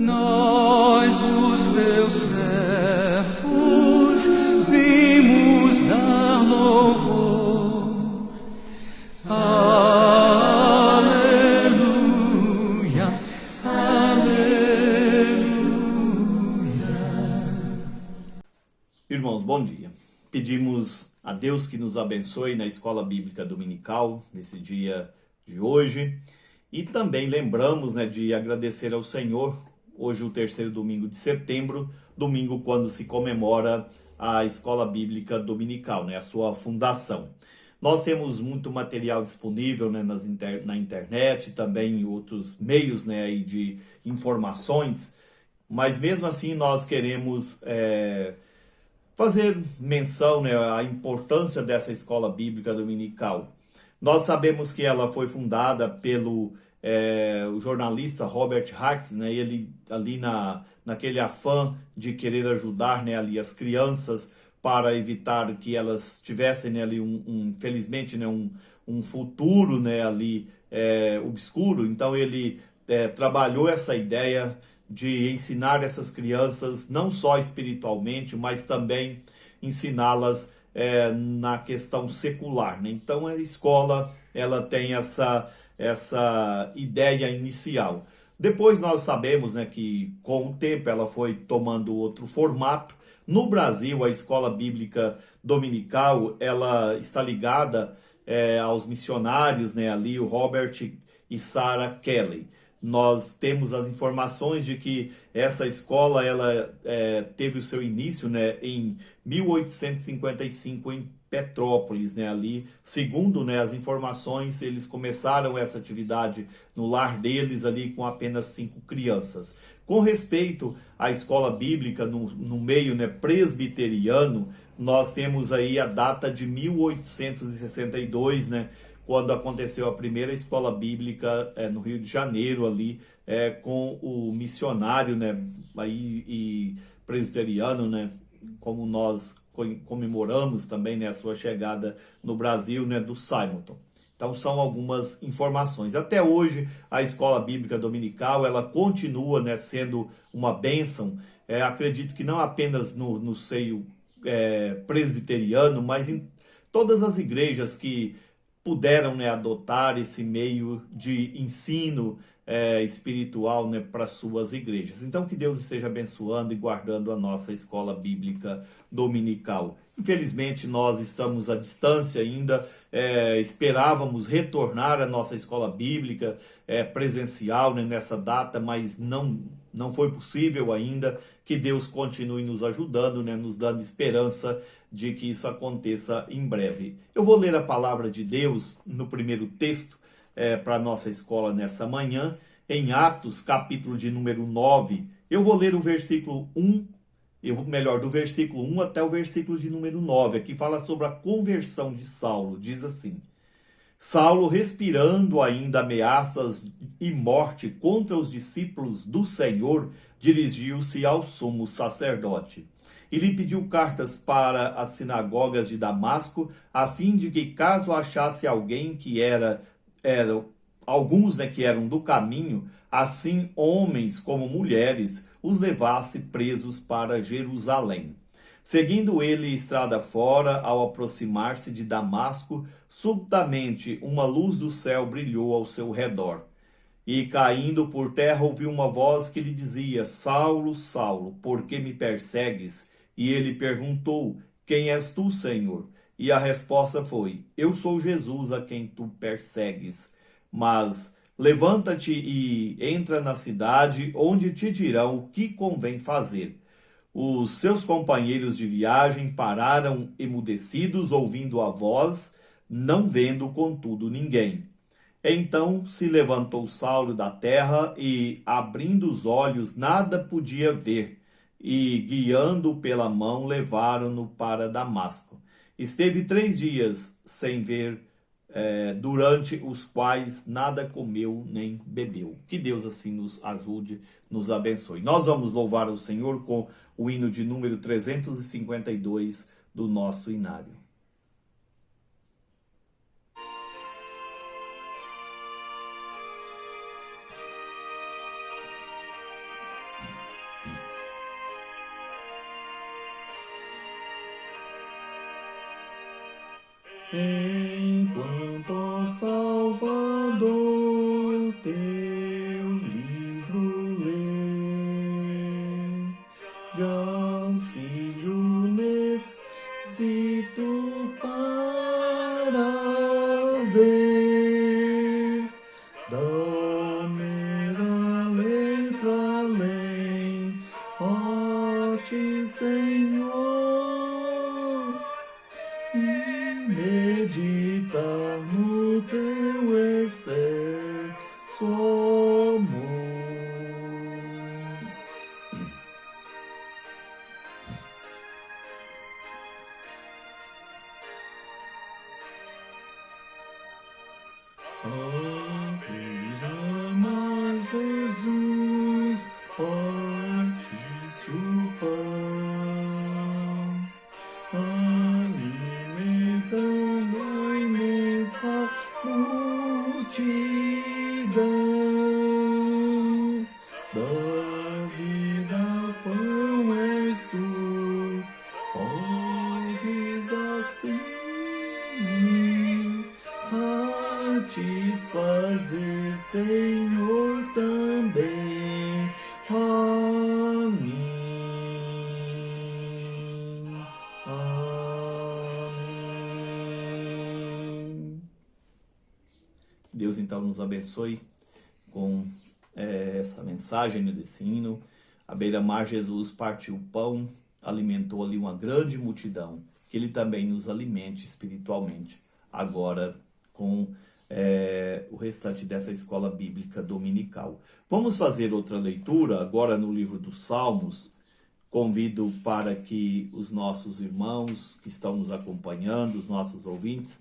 Nós, os teus servos, vimos dar louvor. Aleluia, aleluia. Irmãos, bom dia. Pedimos a Deus que nos abençoe na Escola Bíblica Dominical, nesse dia de hoje. E também lembramos, de agradecer ao Senhor, hoje o terceiro domingo de setembro, domingo quando se comemora a Escola Bíblica Dominical, a sua fundação. Nós temos muito material disponível na internet, também em outros meios aí de informações, mas mesmo assim nós queremos fazer menção à importância dessa Escola Bíblica Dominical. Nós sabemos que ela foi fundada pelo o jornalista Robert Hart, ele ali naquele afã de querer ajudar ali as crianças para evitar que elas tivessem ali infelizmente um futuro ali obscuro. Então ele trabalhou essa ideia de ensinar essas crianças não só espiritualmente, mas também ensiná-las na questão secular. Então a escola ela tem essa ideia inicial. Depois nós sabemos que com o tempo ela foi tomando outro formato. No Brasil, a Escola Bíblica Dominical ela está ligada aos missionários, ali o Robert e Sarah Kelly. Nós temos as informações de que essa escola ela teve o seu início em 1855 em Petrópolis, ali. Segundo as informações, eles começaram essa atividade no lar deles ali com apenas 5 crianças. Com respeito à escola bíblica no meio presbiteriano, nós temos aí a data de 1862, quando aconteceu a primeira escola bíblica no Rio de Janeiro, ali com o missionário aí, e presbiteriano, como nós comemoramos também a sua chegada no Brasil, do Simonton. Então são algumas informações. Até hoje a Escola Bíblica Dominical ela continua sendo uma bênção. Acredito que não apenas no seio presbiteriano, mas em todas as igrejas que puderam adotar esse meio de ensino espiritual para suas igrejas. Então que Deus esteja abençoando e guardando a nossa Escola Bíblica Dominical. Infelizmente nós estamos à distância ainda, esperávamos retornar à nossa escola bíblica presencial nessa data, mas não foi possível ainda. Que Deus continue nos ajudando, nos dando esperança de que isso aconteça em breve. Eu vou ler a palavra de Deus no primeiro texto para a nossa escola nessa manhã, em Atos, capítulo de número 9. Eu vou ler o versículo 1, do versículo 1 até o versículo de número 9. Aqui fala sobre a conversão de Saulo. Diz assim: Saulo, respirando ainda ameaças e morte contra os discípulos do Senhor, dirigiu-se ao sumo sacerdote e lhe pediu cartas para as sinagogas de Damasco, a fim de que, caso achasse alguém que alguns que eram do caminho, assim homens como mulheres, os levasse presos para Jerusalém. Seguindo ele estrada fora, ao aproximar-se de Damasco, subitamente uma luz do céu brilhou ao seu redor. E caindo por terra ouviu uma voz que lhe dizia: Saulo, Saulo, por que me persegues? E ele perguntou: Quem és tu, Senhor? E a resposta foi: Eu sou Jesus a quem tu persegues. Mas levanta-te e entra na cidade, onde te dirão o que convém fazer. Os seus companheiros de viagem pararam emudecidos, ouvindo a voz, não vendo, contudo, ninguém. Então se levantou Saulo da terra e, abrindo os olhos, nada podia ver, e, guiando-o pela mão, levaram-no para Damasco. Esteve 3 dias sem ver, durante os quais nada comeu nem bebeu. Que Deus assim nos ajude, nos abençoe. Nós vamos louvar o Senhor com o hino de número 352 do nosso inário. enquanto, ó Salvador, teu livro ler. De auxílio necessito para ver, dá-me a letra além, ó ti, Senhor, e meditar no teu excelso amor. Ama Jesus, partes o pão, alimentando a imensa multidão. Da vida pão és tu, podes assim satisfazer, Senhor, também a mim. Amém. Deus então nos abençoe com essa mensagem desse hino. À beira-mar, Jesus partiu o pão, alimentou ali uma grande multidão. Que Ele também nos alimente espiritualmente agora com o restante dessa escola bíblica dominical. Vamos fazer outra leitura agora no livro dos Salmos. Convido para que os nossos irmãos que estão nos acompanhando, os nossos ouvintes,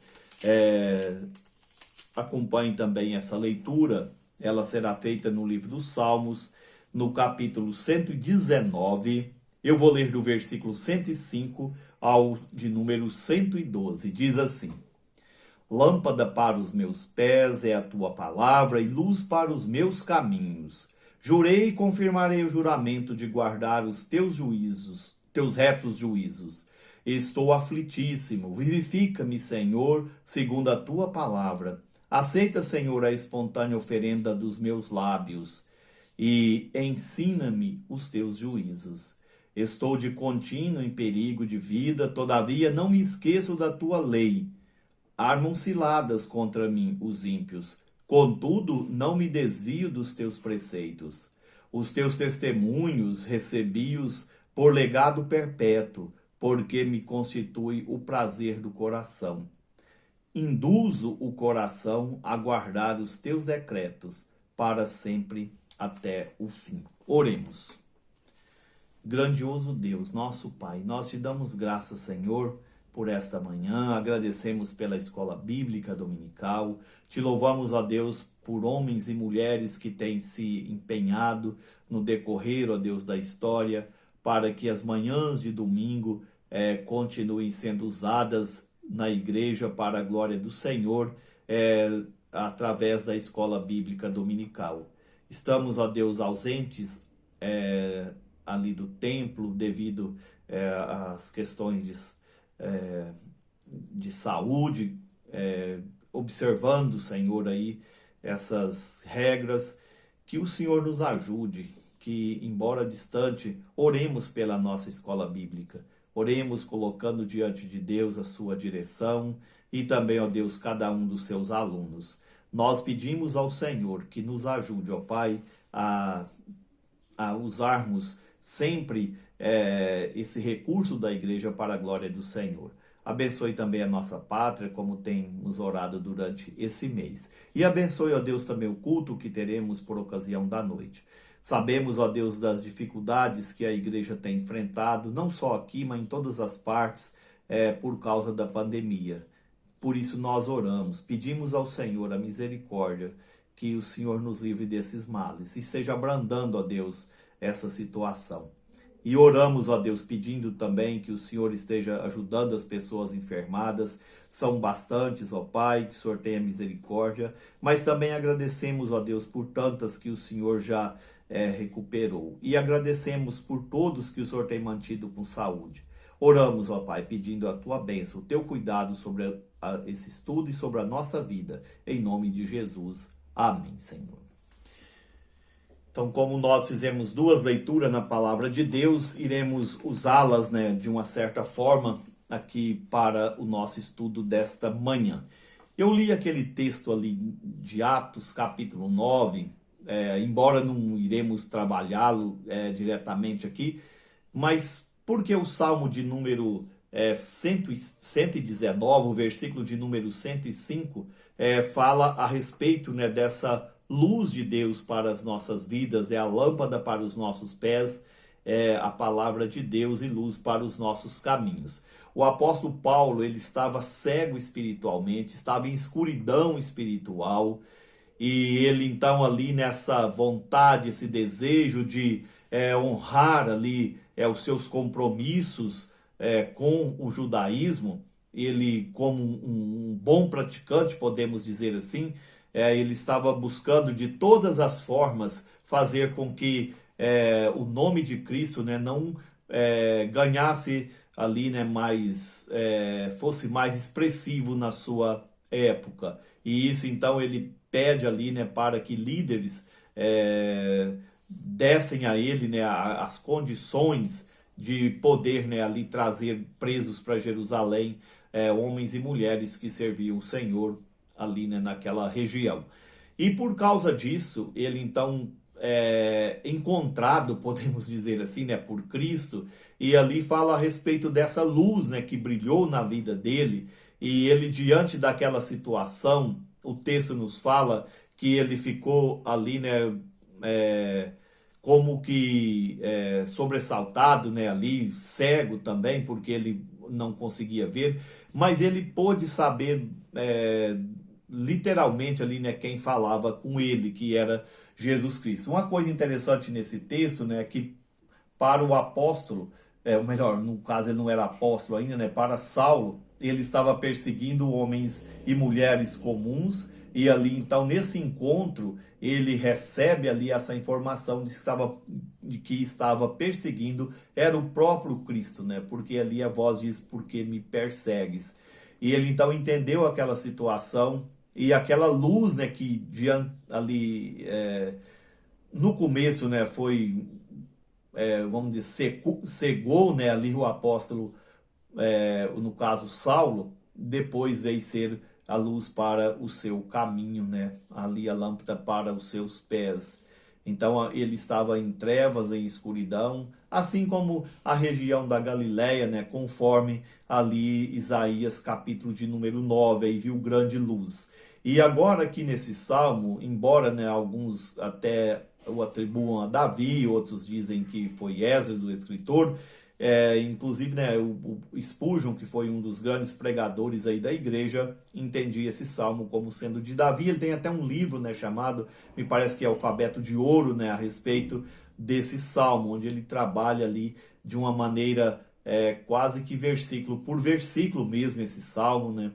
acompanhem também essa leitura. Ela será feita no livro dos Salmos, no capítulo 119. Eu vou ler do versículo 105 ao de número 112. Diz assim: Lâmpada para os meus pés é a tua palavra e luz para os meus caminhos. Jurei e confirmarei o juramento de guardar os teus juízos, teus retos juízos. Estou aflitíssimo. Vivifica-me, Senhor, segundo a tua palavra. Aceita, Senhor, a espontânea oferenda dos meus lábios e ensina-me os teus juízos. Estou de contínuo em perigo de vida, todavia não me esqueço da tua lei. Armam ciladas contra mim os ímpios, contudo não me desvio dos teus preceitos. Os teus testemunhos recebi-os por legado perpétuo, porque me constitui o prazer do coração. Induzo o coração a guardar os teus decretos para sempre até o fim. Oremos. Grandioso Deus, nosso Pai, nós te damos graças, Senhor, por esta manhã, agradecemos pela escola bíblica dominical, te louvamos, ó Deus, por homens e mulheres que têm se empenhado no decorrer, ó Deus, da história, para que as manhãs de domingo continuem sendo usadas na igreja para a glória do Senhor, através da escola bíblica dominical. Estamos, ó Deus, ausentes ali do templo devido às questões de saúde, observando, Senhor, aí essas regras, que o Senhor nos ajude, que, embora distante, oremos pela nossa escola bíblica, oremos colocando diante de Deus a sua direção e também, ó Deus, cada um dos seus alunos. Nós pedimos ao Senhor que nos ajude, ó Pai, a usarmos sempre esse recurso da igreja para a glória do Senhor. Abençoe também a nossa pátria, como temos orado durante esse mês. E abençoe, ó Deus, também o culto que teremos por ocasião da noite. Sabemos, ó Deus, das dificuldades que a igreja tem enfrentado, não só aqui, mas em todas as partes, por causa da pandemia. Por isso nós oramos, pedimos ao Senhor a misericórdia, que o Senhor nos livre desses males e esteja abrandando, ó Deus, essa situação. E oramos, ó Deus, pedindo também que o Senhor esteja ajudando as pessoas enfermadas. São bastantes, ó Pai, que o Senhor tenha misericórdia. Mas também agradecemos, ó Deus, por tantas que o Senhor já recuperou. E agradecemos por todos que o Senhor tem mantido com saúde. Oramos, ó Pai, pedindo a tua bênção, o teu cuidado sobre esse estudo e sobre a nossa vida. Em nome de Jesus. Amém, Senhor. Então, como nós fizemos 2 leituras na palavra de Deus, iremos usá-las, né, de uma certa forma aqui para o nosso estudo desta manhã. Eu li aquele texto ali de Atos, capítulo 9, embora não iremos trabalhá-lo diretamente aqui, mas porque o Salmo de número 119, o versículo de número 105, fala a respeito, né, dessa luz de Deus para as nossas vidas, a lâmpada para os nossos pés, a palavra de Deus e luz para os nossos caminhos. O apóstolo Paulo, ele estava cego espiritualmente, estava em escuridão espiritual, e ele então ali nessa vontade, esse desejo de honrar ali os seus compromissos com o judaísmo, ele como um bom praticante, podemos dizer assim, ele estava buscando de todas as formas fazer com que o nome de Cristo, né, não ganhasse ali, né, fosse mais expressivo na sua época. E isso então ele pede ali, né, para que líderes dessem a ele, né, as condições de poder, né, ali trazer presos para Jerusalém homens e mulheres que serviam o Senhor ali, né, naquela região. E por causa disso, ele então encontrado, podemos dizer assim, né, por Cristo, e ali fala a respeito dessa luz, né, que brilhou na vida dele, e ele diante daquela situação, o texto nos fala que ele ficou ali, né, como que sobressaltado, né, ali, cego também, porque ele não conseguia ver, mas ele pôde saber literalmente ali, né, quem falava com ele, que era Jesus Cristo. Uma coisa interessante nesse texto, né, que para o apóstolo, ou melhor, no caso ele não era apóstolo ainda, né, para Saulo, ele estava perseguindo homens e mulheres comuns, e ali então nesse encontro ele recebe ali essa informação de que estava perseguindo era o próprio Cristo, né, porque ali a voz diz, porque me persegues? E ele então entendeu aquela situação e aquela luz, né, que ali no começo, né, foi, vamos dizer, cegou, né, ali o apóstolo, no caso Saulo, depois veio ser a luz para o seu caminho, né, ali a lâmpada para os seus pés. Então ele estava em trevas, em escuridão, assim como a região da Galileia, né, conforme ali Isaías capítulo de número 9, aí viu grande luz. E agora aqui nesse salmo, embora, né, alguns até o atribuam a Davi, outros dizem que foi Esdras, o escritor, inclusive, né, o Spurgeon, que foi um dos grandes pregadores aí da igreja, entendia esse salmo como sendo de Davi. Ele tem até um livro, né, chamado, me parece que é Alfabeto de Ouro, né, a respeito desse salmo, onde ele trabalha ali de uma maneira quase que versículo por versículo mesmo esse salmo, né,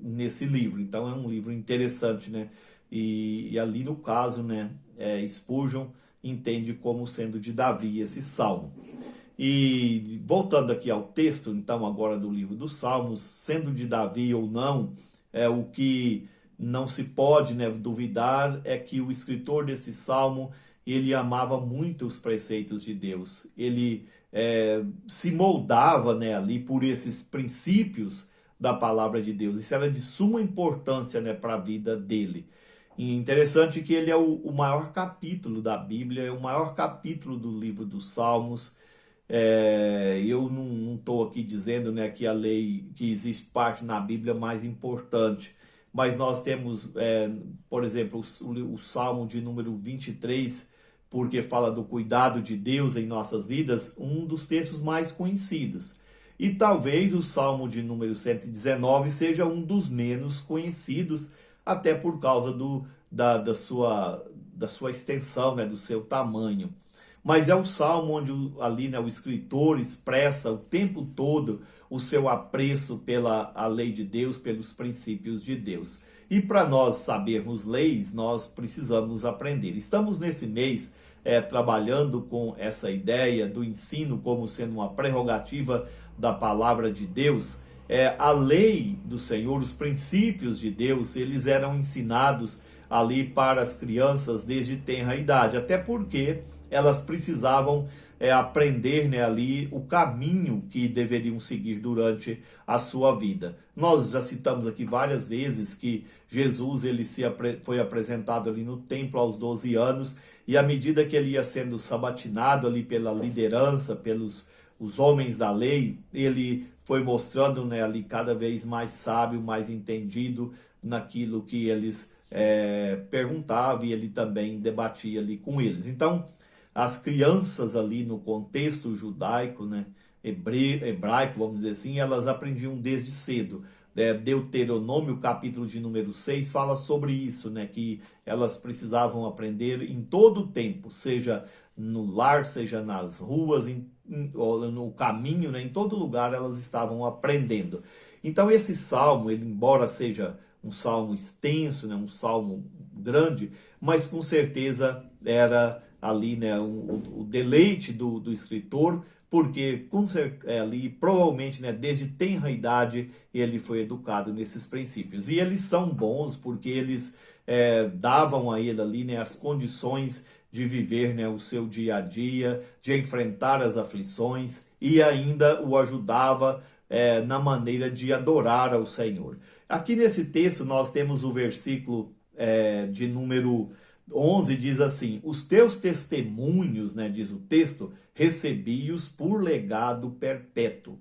nesse livro. Então é um livro interessante, né, e ali no caso, né, Spurgeon entende como sendo de Davi esse salmo. E voltando aqui ao texto, então, agora do livro dos Salmos, sendo de Davi ou não, o que não se pode, né, duvidar é que o escritor desse salmo, ele amava muito os preceitos de Deus. Ele se moldava, né, ali por esses princípios da palavra de Deus. Isso era de suma importância, né, para a vida dele. E interessante que ele é o maior capítulo da Bíblia, é o maior capítulo do livro dos Salmos. Eu não estou aqui dizendo, né, que a lei, que existe parte na Bíblia mais importante, mas nós temos, por exemplo, o Salmo de número 23, porque fala do cuidado de Deus em nossas vidas, um dos textos mais conhecidos. E talvez o Salmo de número 119 seja um dos menos conhecidos, até por causa da sua extensão, né, do seu tamanho. Mas é um salmo onde ali, né, o escritor expressa o tempo todo o seu apreço pela a lei de Deus, pelos princípios de Deus. E para nós sabermos leis, nós precisamos aprender. Estamos nesse mês trabalhando com essa ideia do ensino como sendo uma prerrogativa da palavra de Deus. a lei do Senhor, os princípios de Deus, eles eram ensinados ali para as crianças desde tenra idade, até porque elas precisavam aprender, né, ali o caminho que deveriam seguir durante a sua vida. Nós já citamos aqui várias vezes que Jesus foi apresentado ali no templo aos 12 anos, e à medida que ele ia sendo sabatinado ali pela liderança, pelos os homens da lei, ele foi mostrando, né, ali cada vez mais sábio, mais entendido naquilo que eles perguntavam, e ele também debatia ali com eles. Então, as crianças ali no contexto judaico, né, hebraico, vamos dizer assim, elas aprendiam desde cedo. Deuteronômio, capítulo de número 6, fala sobre isso, né, que elas precisavam aprender em todo o tempo, seja no lar, seja nas ruas, ou no caminho, né, em todo lugar elas estavam aprendendo. Então esse salmo, ele, embora seja um salmo extenso, né, um salmo grande, mas com certeza era ali, né, o deleite do escritor, porque ali provavelmente, né, desde tenra idade ele foi educado nesses princípios. E eles são bons porque eles davam a ele ali, né, as condições de viver, né, o seu dia a dia, de enfrentar as aflições, e ainda o ajudava na maneira de adorar ao Senhor. Aqui nesse texto nós temos o versículo de número 11, diz assim: os teus testemunhos, né, diz o texto, recebi-os por legado perpétuo,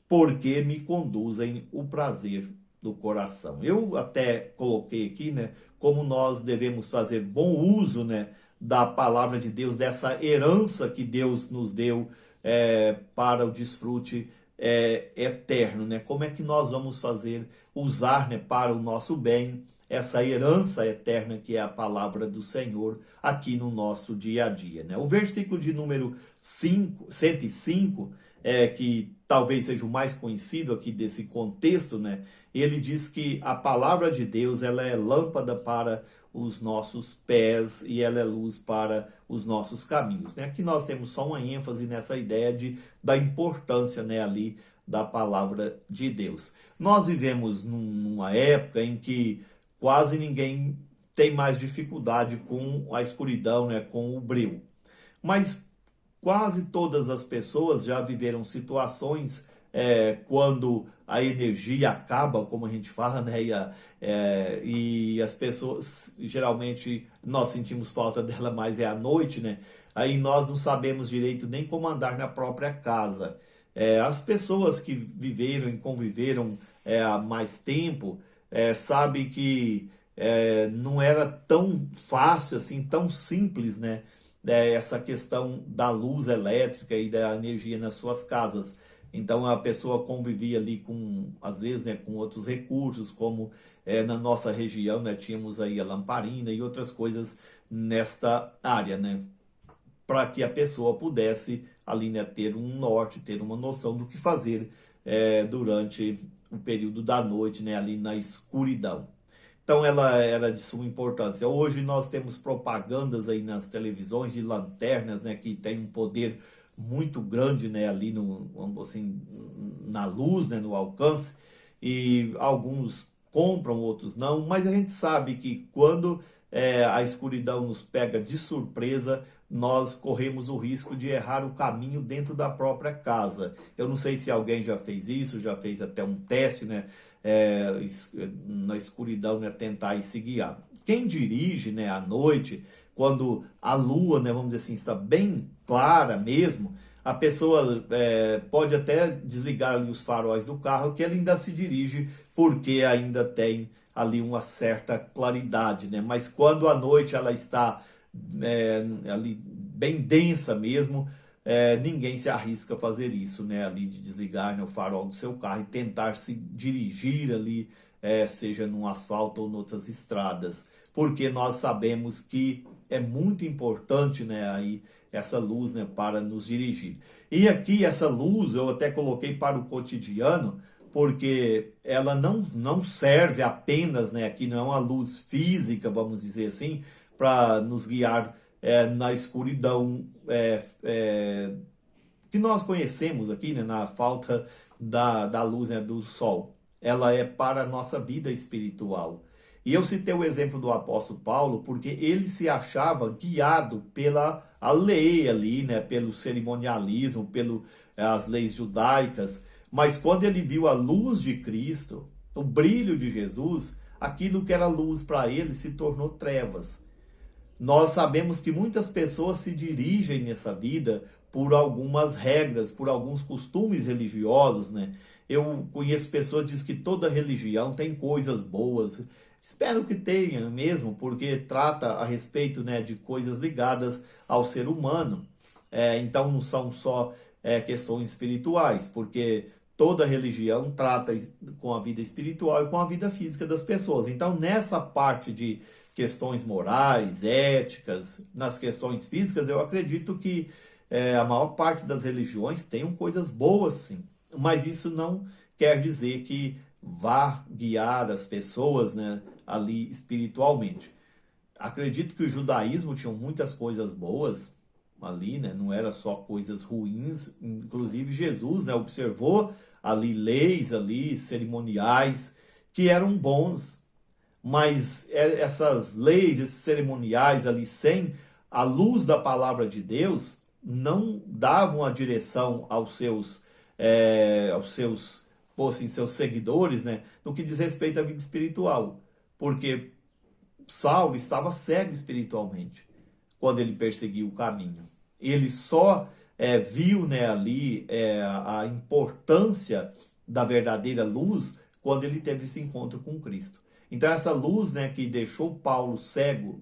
porque me conduzem o prazer do coração. Eu até coloquei aqui, né, como nós devemos fazer bom uso, né, da palavra de Deus, dessa herança que Deus nos deu para o desfrute eterno, né? Como é que nós vamos usar, né, para o nosso bem, essa herança eterna que é a palavra do Senhor aqui no nosso dia a dia, né? O versículo de número 105, que talvez seja o mais conhecido aqui desse contexto, né? Ele diz que a palavra de Deus, ela é lâmpada para os nossos pés e ela é luz para os nossos caminhos, né? Aqui nós temos só uma ênfase nessa ideia da importância, né, ali da palavra de Deus. Nós vivemos numa época em que quase ninguém tem mais dificuldade com a escuridão, né, com o breu. Mas quase todas as pessoas já viveram situações quando a energia acaba, como a gente fala, né? E as pessoas, geralmente, nós sentimos falta dela mais à noite, né? Aí nós não sabemos direito nem como andar na própria casa. As pessoas que viveram e conviveram há mais tempo sabem que não era tão fácil assim, tão simples, né? Essa questão da luz elétrica e da energia nas suas casas. Então a pessoa convivia ali com, às vezes, né, com outros recursos, como na nossa região, né, tínhamos aí a lamparina e outras coisas nesta área, né, para que a pessoa pudesse ali, né, ter um norte, ter uma noção do que fazer durante o período da noite, né, ali na escuridão. Então ela era de suma importância. Hoje nós temos propagandas aí nas televisões de lanternas, né, que tem um poder muito grande, né, ali assim, na luz, né, no alcance, e alguns compram, outros não, mas a gente sabe que quando a escuridão nos pega de surpresa, nós corremos o risco de errar o caminho dentro da própria casa. Eu não sei se alguém já fez isso, já fez até um teste, né, na escuridão, né, tentar se guiar. Quem dirige, né, à noite, quando a lua, né, vamos dizer assim, está bem clara mesmo, a pessoa pode até desligar ali os faróis do carro, que ela ainda se dirige porque ainda tem ali uma certa claridade, né? Mas quando a noite ela está ali bem densa mesmo, ninguém se arrisca a fazer isso, né? Ali de desligar, né, o farol do seu carro e tentar se dirigir ali, seja no asfalto ou em outras estradas, porque nós sabemos que é muito importante, né, aí essa luz, né, para nos dirigir. E aqui essa luz eu até coloquei para o cotidiano, porque ela não serve apenas, né, aqui não é uma luz física, vamos dizer assim, para nos guiar na escuridão que nós conhecemos aqui, né, na falta da luz, né, do sol. Ela é para a nossa vida espiritual. E eu citei o exemplo do apóstolo Paulo porque ele se achava guiado pela a lei ali, né, pelo cerimonialismo, as leis judaicas. Mas quando ele viu a luz de Cristo, o brilho de Jesus, aquilo que era luz para ele se tornou trevas. Nós sabemos que muitas pessoas se dirigem nessa vida por algumas regras, por alguns costumes religiosos, né? Eu conheço pessoas que dizem que toda religião tem coisas boas. Espero que tenha mesmo, porque trata a respeito, né, de coisas ligadas ao ser humano. Então não são só questões espirituais, porque toda religião trata com a vida espiritual e com a vida física das pessoas. Então, nessa parte de questões morais, éticas, nas questões físicas, eu acredito que a maior parte das religiões tenham coisas boas, sim. Mas isso não quer dizer que vá guiar as pessoas, né, ali espiritualmente. Acredito que o judaísmo tinha muitas coisas boas ali, né? Não era só coisas ruins. Inclusive Jesus, né, observou ali leis ali cerimoniais que eram bons, mas essas leis, esses cerimoniais ali sem a luz da palavra de Deus não davam a direção seus seguidores, né, no que diz respeito à vida espiritual, porque Saulo estava cego espiritualmente quando ele perseguiu o caminho. Ele só viu, né, ali a importância da verdadeira luz quando ele teve esse encontro com Cristo. Então essa luz, né, que deixou Paulo cego,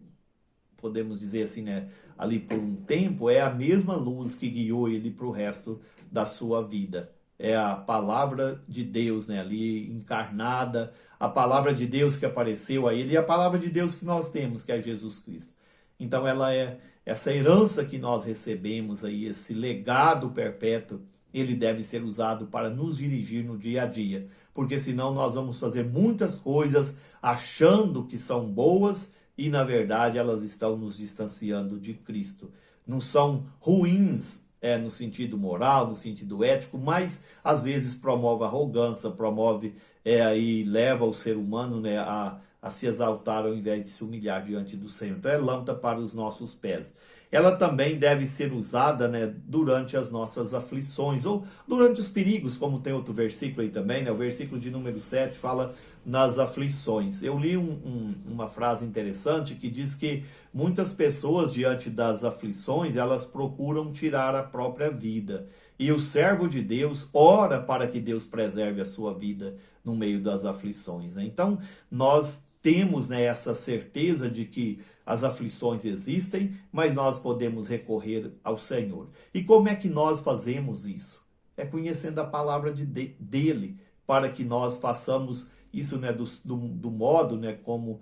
podemos dizer assim, né, ali por um tempo, é a mesma luz que guiou ele para o resto da sua vida. É a palavra de Deus, né, ali encarnada, a palavra de Deus que apareceu a ele e a palavra de Deus que nós temos, que é Jesus Cristo. Então ela é essa herança que nós recebemos aí, esse legado perpétuo, ele deve ser usado para nos dirigir no dia a dia, porque senão nós vamos fazer muitas coisas achando que são boas e na verdade elas estão nos distanciando de Cristo. Não são ruins no sentido moral, no sentido ético, mas às vezes promove arrogância, promove aí leva o ser humano, né, a se exaltar ao invés de se humilhar diante do Senhor. Então é lâmpada para os nossos pés. Ela também deve ser usada, né, durante as nossas aflições ou durante os perigos, como tem outro versículo aí também, né, o versículo de número 7 fala nas aflições. Eu li uma frase interessante que diz que muitas pessoas diante das aflições, elas procuram tirar a própria vida. E o servo de Deus ora para que Deus preserve a sua vida no meio das aflições, né? Então, nós temos, né, essa certeza de que as aflições existem, mas nós podemos recorrer ao Senhor. E como é que nós fazemos isso? É conhecendo a palavra dele, para que nós façamos isso, né, do modo, né, como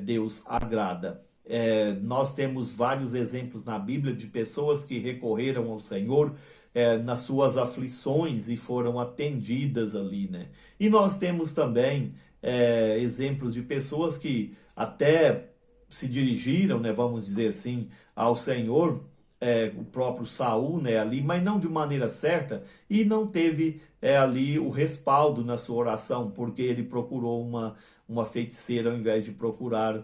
Deus agrada. Nós temos vários exemplos na Bíblia de pessoas que recorreram ao Senhor nas suas aflições e foram atendidas ali, né? E nós temos também exemplos de pessoas que até se dirigiram, né, vamos dizer assim, ao Senhor, o próprio Saul, né, ali, mas não de maneira certa, e não teve ali o respaldo na sua oração, porque ele procurou uma feiticeira ao invés de procurar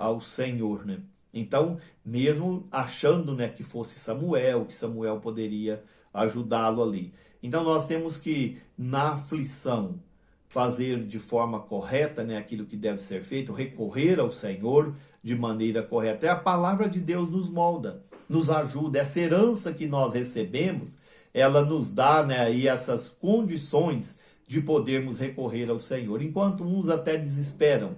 ao Senhor, né? Então, mesmo achando, né, que fosse Samuel, que Samuel poderia ajudá-lo ali. Então, nós temos que, na aflição, fazer de forma correta, né, aquilo que deve ser feito, recorrer ao Senhor de maneira correta. A palavra de Deus nos molda, nos ajuda. Essa herança que nós recebemos, ela nos dá, né, aí essas condições de podermos recorrer ao Senhor. Enquanto uns até desesperam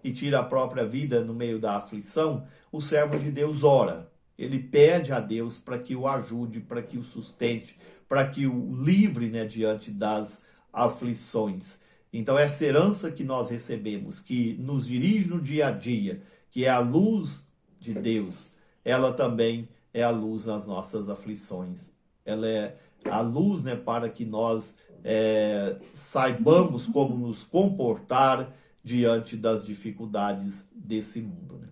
e tira a própria vida no meio da aflição, o servo de Deus ora. Ele pede a Deus para que o ajude, para que o sustente, para que o livre, né, diante das aflições. Então essa herança que nós recebemos, que nos dirige no dia a dia, que é a luz de Deus, ela também é a luz nas nossas aflições. Ela é a luz, né, para que nós saibamos como nos comportar diante das dificuldades desse mundo, né?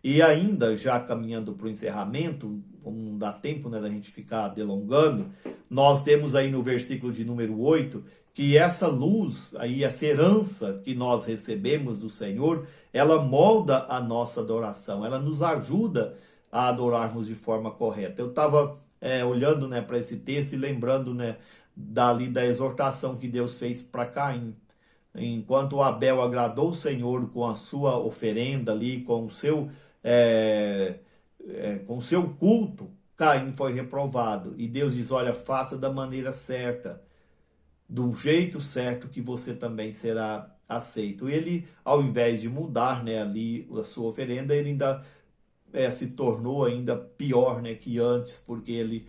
E ainda, já caminhando para o encerramento, como não dá tempo, né, da gente ficar delongando, nós temos aí no versículo de número 8, que essa luz, aí essa herança que nós recebemos do Senhor, ela molda a nossa adoração, ela nos ajuda a adorarmos de forma correta. Eu estava olhando, né, para esse texto e lembrando, né, da exortação que Deus fez para Caim. Enquanto Abel agradou o Senhor com a sua oferenda ali, com o seu culto, Caim foi reprovado. E Deus diz, olha, faça da maneira certa, do jeito certo que você também será aceito. Ele, ao invés de mudar, né, ali a sua oferenda, ele ainda se tornou ainda pior, né, que antes, porque ele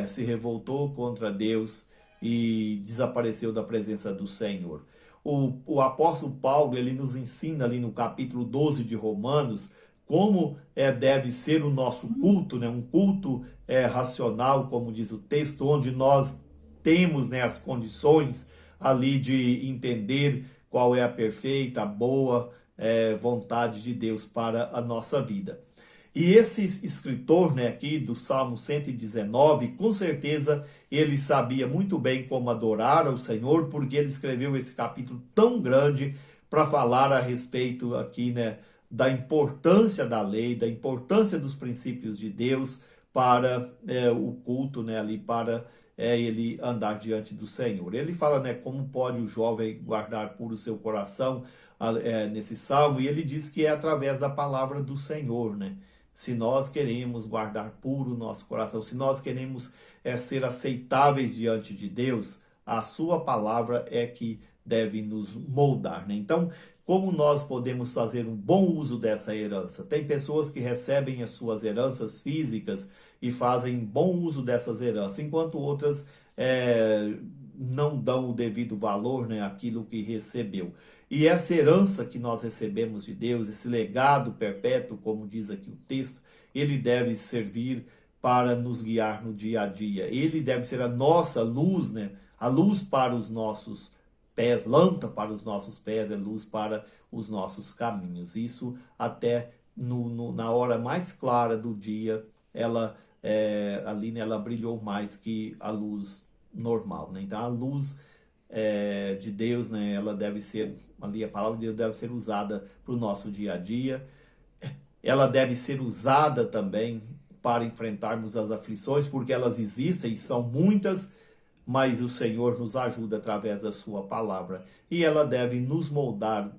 se revoltou contra Deus e desapareceu da presença do Senhor. O apóstolo Paulo, ele nos ensina ali no capítulo 12 de Romanos, como deve ser o nosso culto, né? Um culto racional, como diz o texto, onde nós temos, né, as condições ali de entender qual é a perfeita, boa vontade de Deus para a nossa vida. E esse escritor, né, aqui do Salmo 119, com certeza ele sabia muito bem como adorar ao Senhor, porque ele escreveu esse capítulo tão grande para falar a respeito aqui, né, da importância da lei, da importância dos princípios de Deus para o culto, né, ali para ele andar diante do Senhor. Ele fala, né, como pode o jovem guardar puro o seu coração nesse salmo, e ele diz que é através da palavra do Senhor, né? Se nós queremos guardar puro o nosso coração, se nós queremos ser aceitáveis diante de Deus, a sua palavra é que deve nos moldar, né? Então, como nós podemos fazer um bom uso dessa herança? Tem pessoas que recebem as suas heranças físicas e fazem bom uso dessas heranças, enquanto outras não dão o devido valor, né, àquilo que recebeu. E essa herança que nós recebemos de Deus, esse legado perpétuo, como diz aqui o texto, ele deve servir para nos guiar no dia a dia. Ele deve ser a nossa luz, né? A luz para os nossos pés, lâmpada para os nossos pés, é luz para os nossos caminhos. Isso até na hora mais clara do dia, ela ali, né, ela brilhou mais que a luz normal, né? Então a luz de Deus, né, ela deve ser, ali a palavra de Deus deve ser usada para o nosso dia a dia. Ela deve ser usada também para enfrentarmos as aflições, porque elas existem e são muitas, mas o Senhor nos ajuda através da sua palavra. E ela deve nos moldar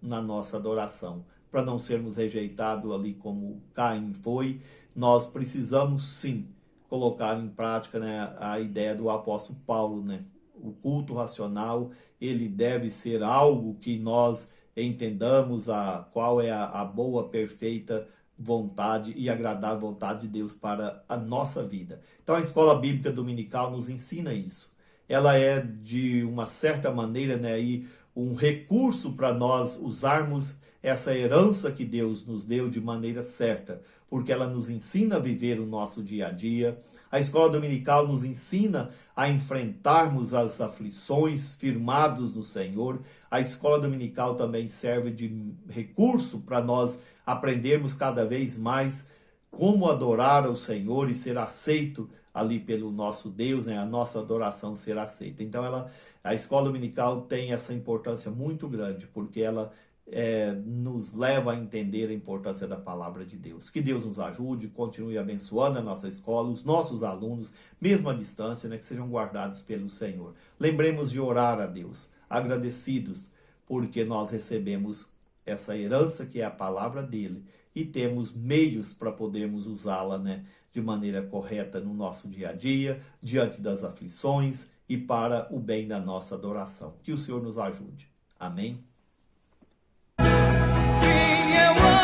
na nossa adoração, para não sermos rejeitados ali como Caim foi. Nós precisamos sim colocar em prática, né, a ideia do apóstolo Paulo, né? O culto racional, ele deve ser algo que nós entendamos qual é a boa, perfeita vontade e agradável vontade de Deus para a nossa vida. Então a escola bíblica dominical nos ensina isso. Ela é, de uma certa maneira, né, aí um recurso para nós usarmos essa herança que Deus nos deu de maneira certa, porque ela nos ensina a viver o nosso dia a dia. A escola dominical nos ensina a enfrentarmos as aflições firmados no Senhor. A escola dominical também serve de recurso para nós aprendermos cada vez mais como adorar ao Senhor e ser aceito ali pelo nosso Deus, né? A nossa adoração ser aceita. Então a escola dominical tem essa importância muito grande, porque ela nos leva a entender a importância da palavra de Deus. Que Deus nos ajude, continue abençoando a nossa escola, os nossos alunos, mesmo à distância, né, que sejam guardados pelo Senhor. Lembremos de orar a Deus, agradecidos, porque nós recebemos essa herança que é a palavra dele e temos meios para podermos usá-la, né, de maneira correta no nosso dia a dia, diante das aflições e para o bem da nossa adoração. Que o Senhor nos ajude. Amém? Sim, eu